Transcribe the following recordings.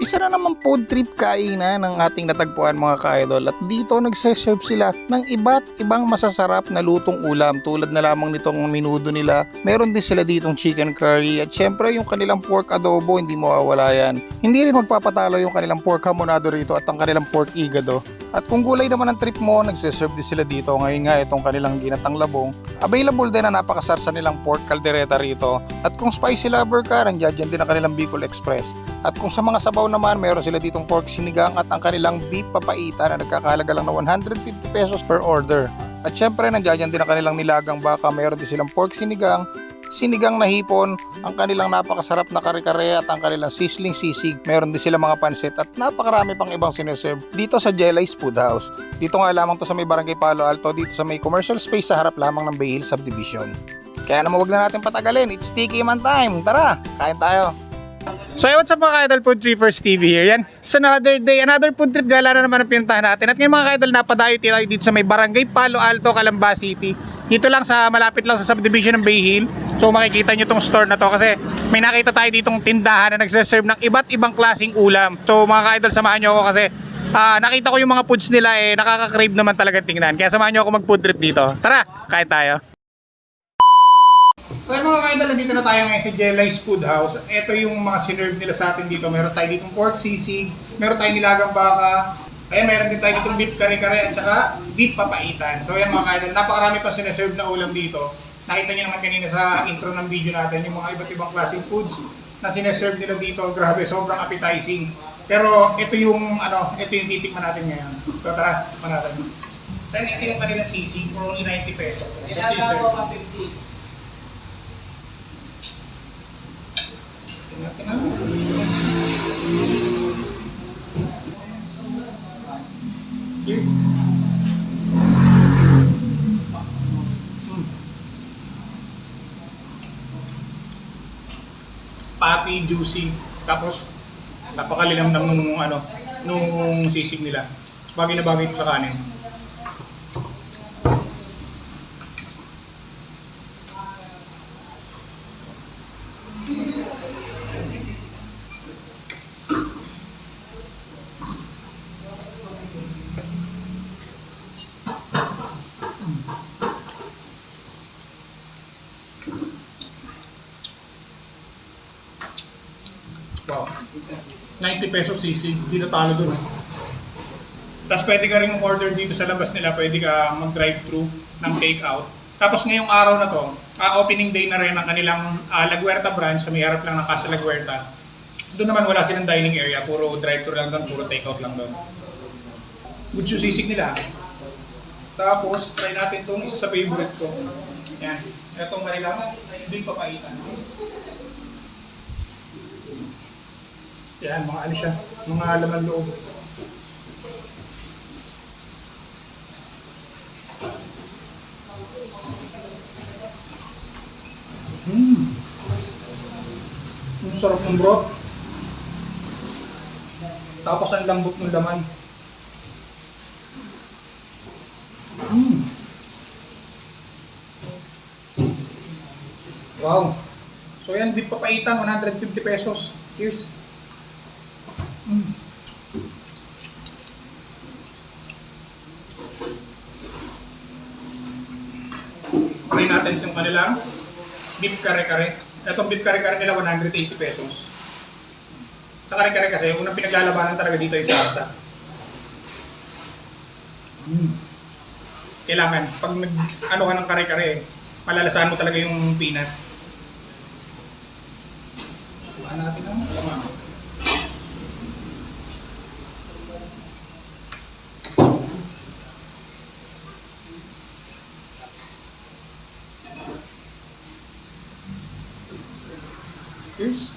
Isa na naman food trip kainan ng ating natagpuan mga ka-idol, at dito nagse-serve sila ng iba't ibang masasarap na lutong ulam tulad na lamang nitong menudo nila. Meron din sila ditong chicken curry at syempre yung kanilang pork adobo, hindi mawawala yan. Hindi rin magpapatalo yung kanilang pork hamonado rito at ang kanilang pork igado. At kung gulay naman ang trip mo, nagse-serve din sila dito. Ngayon nga itong kanilang ginatang labong. Available din na napakasarsa nilang pork caldereta rito. At kung spicy lover ka, nandiyan din ang kanilang Bicol Express. At kung sa mga sabaw naman, meron sila ditong pork sinigang at ang kanilang beef papaitan na nagkakahalaga lang na 150 pesos per order. At syempre nandiyan din ang kanilang nilagang baka, meron din silang pork sinigang, sinigang na hipon, ang kanilang napakasarap na kare-kare at ang kanilang sizzling sisig. Meron din sila mga pansit at napakarami pang ibang sineserve dito sa Jelly's Food House. Dito nga lamang to sa may Barangay Palo Alto, dito sa may commercial space sa harap lamang ng Bay Hill Subdivision. Kaya naman wag na natin patagalin, it's Tiki Man time. Tara, kain tayo. So what's up mga ka-idol, Food Trippers TV here. Yan, it's another day, another food trip gala na naman ang pinuntahan natin. At ngayon mga ka-idol, napadayo tayo dito sa may Barangay Palo Alto, Calamba City. Dito lang sa, malapit lang sa subdivision ng Bay Hill. So makikita nyo tong store na to kasi may nakita tayo ditong tindahan na nagsaserve ng iba't ibang klaseng ulam. So mga ka-idol, samahan nyo ako kasi nakita ko yung mga foods nila nakaka-crave naman talaga tingnan. Kaya samahan nyo ako mag-food trip dito. Tara, kain tayo. Well mga ka-idol, nandito na tayo ngayon sa Jelly's Food House. Ito yung mga sinerve nila sa atin dito. Meron tayo ditong pork sisig, meron tayong nilagang baka, ayan, meron din tayo ditong beef kare-kare at saka beef papaitan. So ayan mga ka-idol, napakarami pa sineserve na ulam dito. Nakita niyo naman kanina sa intro ng video natin yung mga iba't ibang klaseng foods na sineserve nila dito. Grabe, sobrang appetizing. Pero ito yung titikman natin ngayon. So tara, tikman natin. Then ito yung kanilang sisig for only 90 pesos. Nilaga po 150. Yes. Patty, juicy, tapos napakalilam nung sisig nila. Bagay na bagay ito sa kanin. Wow, 90 pesos sisig, hindi na talo dun. Tapos pwede ka rin order dito sa labas nila, pwede ka mag-drive-thru ng take-out. Tapos ngayong araw na to, opening day na rin ng kanilang La Guerta branch sa may harap lang ng Casa La Guerta. Doon naman wala silang dining area, puro drive-thru lang doon, puro take-out lang doon. Good yung sisig nila. Tapos try natin itong isa sa favorite ko. Yan, itong kanilang big papaitan. Yan, mga siya, mga laman loob. Ang sarap ng broth. Tapos ang lambot ng laman. Wow. So yan, beef papaitan, 150 pesos. Cheers. Try natin itong kanilang beef kare-kare. Itong beef kare-kare nila 180 pesos. Sa kare-kare kasi, unang pinaglalabanan talaga dito yung sarsa. Kailangan, pag nag-ano ka ng kare-kare, malalasahan mo talaga yung peanut. Suhaan natin ang laman. Cheers.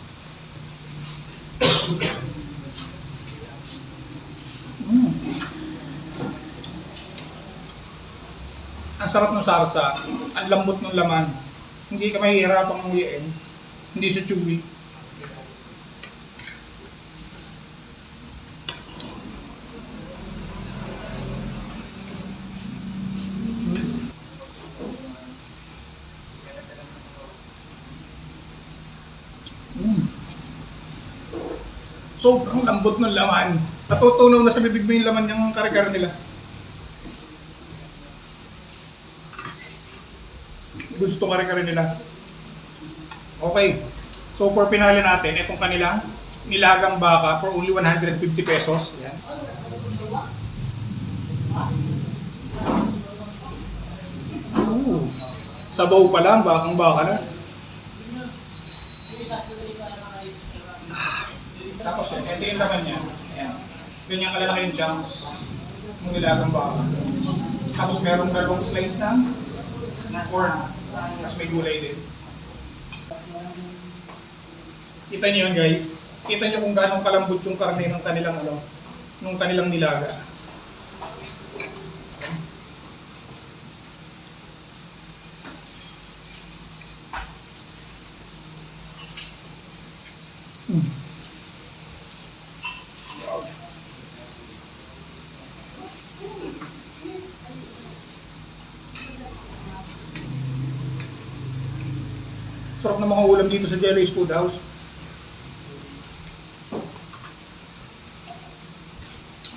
Ang sarap ng sarsa, ang lambot ng laman. Hindi ka mahihirapang nguyain. Hindi siya chewy. Sobrang lambot ng laman. Natutunaw na sa bibig mo yung laman ng kare-kare nila. Gusto kare-kare nila. Okay. So for pinali natin, itong kanilang nilagang baka for only 150 pesos. Yan. Sabaw pa lang, bakang baka na. Tapos yan, ito yung laman niya. Ayan. Ganyan kalalaki yung chunks ng nilagang baka. Tapos merong dalawang slice ng corn. Tapos may gulay din. Kita niyo yan guys. Kita niyo kung gaano kalambot yung karne ng kanilang nung kanilang nilaga. Sarap ng mga ulam dito sa Jelly's Food House.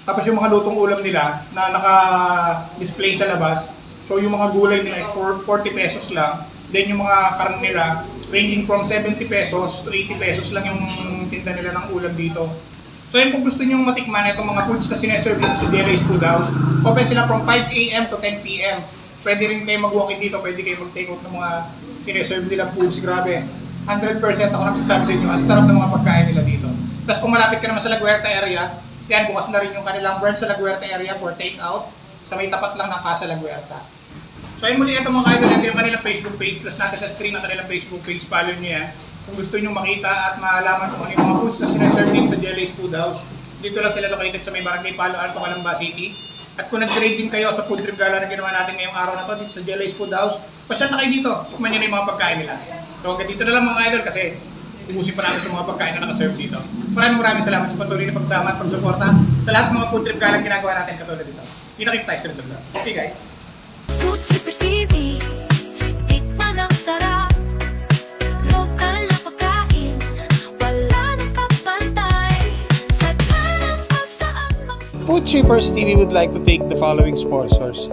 Tapos yung mga lutong ulam nila na naka-display sa labas, so yung mga gulay nila is 40 pesos lang. Then yung mga karne nila, ranging from 70 pesos to 80 pesos lang yung tinda nila ng ulam dito. So yun, kung gusto nyo matikman itong mga foods na sineserve dito sa Jelly's Food House, open sila from 5 a.m. to 10 p.m. Pwede rin kayo mag-walk-in dito, pwede kayo mag-take out ng mga sineserve nilang foods. Grabe, 100% ako nagsasabi sa inyo, ang sarap ng mga pagkain nila dito. Tapos kung malapit ka naman sa La Huerta area, yan, bukas na rin yung kanilang branch sa La Huerta area for take-out sa may tapat lang ng Casa La Huerta. So ayun muli, ito mga kaidol, ito yung kanilang Facebook page, plus natin sa screen ang kanilang Facebook page, follow nyo yan. Kung gusto nyo makita at malaman kung ano yung mga foods na sineserve dito sa Jelly's Food House, dito lang sila located sa may barangay Palo Alto, Calamba City. At kung nag-grade din kayo sa food trip gala na ginawa natin ngayong araw na to dito sa Jelly's Food House, pasyal na kayo dito, tikman nyo na yung mga pagkain nila. So hanggang dito na lang mga idol kasi ubusin pa natin sa mga pagkain na nakaserve dito. Maraming salamat sa patuloy na pagsama at pagsuporta sa lahat ng mga food trip gala ginagawa natin katulad dito. Kita-kita tayo sa ito. Okay guys. Food Trippers TV, tikman ang sarap. Lokal na pagkain, wala nang kapantay. Sa tanang kung saan mang Food Trippers TV would like to thank the following sponsors.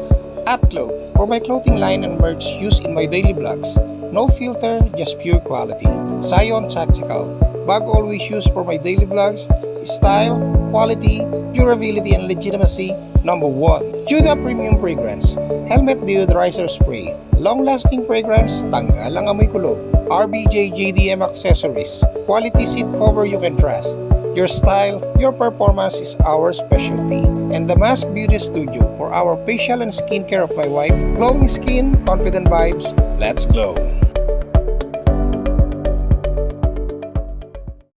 Atlo, for my clothing line and merch used in my daily vlogs. No filter, just pure quality. Scion Tactical, bag always used for my daily vlogs. Style, quality, durability, and legitimacy, number 1. Judah Premium Fragrance, Helmet Deodorizer Spray. Long-lasting fragrance, tanggal ang amoy kulog. RBJ JDM Accessories, quality seat cover you can trust. Your style, your performance is our specialty. And the Mask Beauty Studio for our facial and skincare of my wife. Glowing skin, confident vibes, let's glow.